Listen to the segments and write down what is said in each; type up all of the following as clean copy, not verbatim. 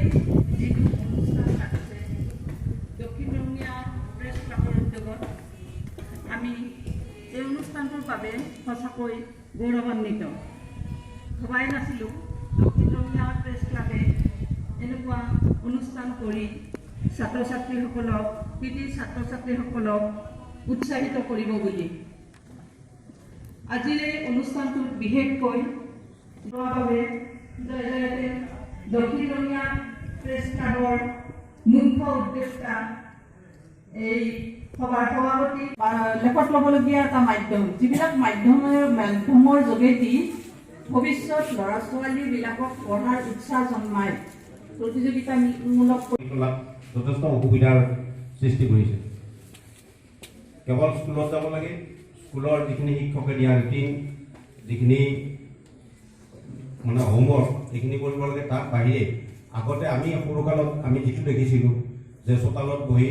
যিটো অনুষ্ঠান পাতিছে দক্ষিণ ৰঙীয়া প্ৰেছ ক্লাবৰ উদ্যোগত আমি এই অনুষ্ঠানটোৰ বাবে সঁচাকৈ গৌৰৱান্বিত। ভবাই নাছিলোঁ দক্ষিণ ৰঙীয়া প্ৰেছ ক্লাবে এনেকুৱা অনুষ্ঠান কৰি ছাত্ৰ ছাত্ৰীসকলক কৃতি ছাত্ৰ ছাত্ৰীসকলক উৎসাহিত কৰিব বুলি। আজিৰ এই অনুষ্ঠানটোত বিশেষকৈ বাবে জয়জয়তে দক্ষিণ ৰঙীয়া প্ৰেছ ক্লাবৰ মুখ্য উদ্যোক্তা এই সভাপতি লেখত ল'বলগীয়া এটা মাধ্যম, যিবিলাক মাধ্যমৰ যোগেদি ভৱিষ্যত ল'ৰা ছোৱালীবিলাকক পঢ়াৰ উৎসাহ জন্মায়, প্ৰতিযোগিতামূলক যথেষ্ট অসুবিধাৰ সৃষ্টি কৰিছে। কেৱল স্কুলত যাব লাগে, স্কুলৰ যিখিনি শিক্ষকে দিয়া ৰুটিন, যিখিনি মানে হোমৱৰ্ক এইখিনি কৰিব লাগে, তাৰ বাহিৰে আগতে আমি সৰুকালত আমি যিটো দেখিছিলোঁ যে চোতালত বহি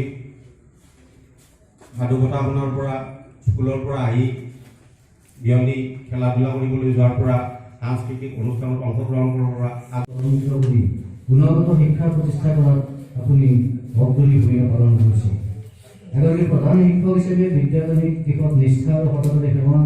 সাধু কথা শুনাৰ পৰা, স্কুলৰ পৰা আহি বিয়লি খেলা ধূলা কৰিবলৈ যোৱাৰ পৰা, সাংস্কৃতিক অনুষ্ঠানত অংশগ্ৰহণ কৰাৰ পৰা গুণগত শিক্ষা প্ৰতিষ্ঠা কৰাত আপুনি অগ্ৰণী ভূমিকা পালন কৰিছে। এগৰাকী প্ৰধান শিক্ষক হিচাপে বিদ্যালয়িক দিশত নিষ্ঠা আৰু সততাৰে সেৱা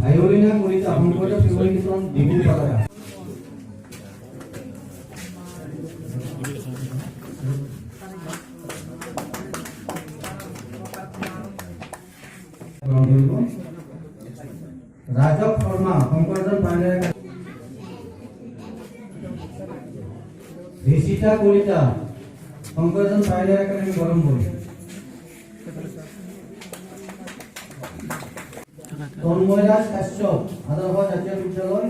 আয়োলিনা কলিতা শংকৰদেৱ শিৱকীৰ্তন বিহু পালা ৰাজক শৰ্মা শংকৰজন পাণ্ডে ঋষিতা কলিতা শংকৰজন পাইলেৰ একাডেমী গৰমপুৰ তন্ময় দাস কাশ্যপ আদৰ্শ জাতীয় বিদ্যালয়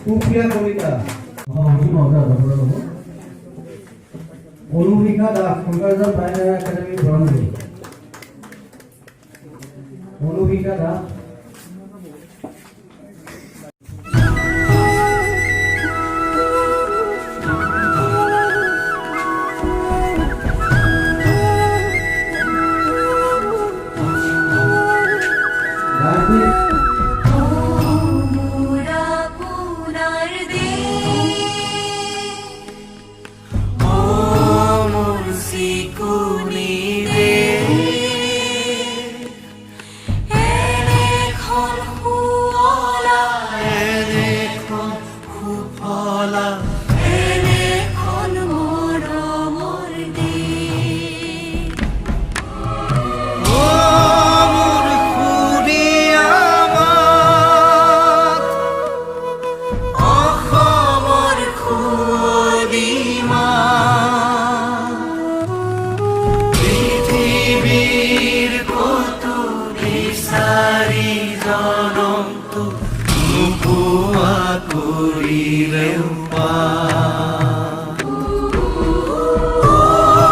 সুপ্ৰিয়া কলিতা অনুশিখা দাস শংকৰজন পাইলেৰ academy Garampur Anushikha Das Aku di rempah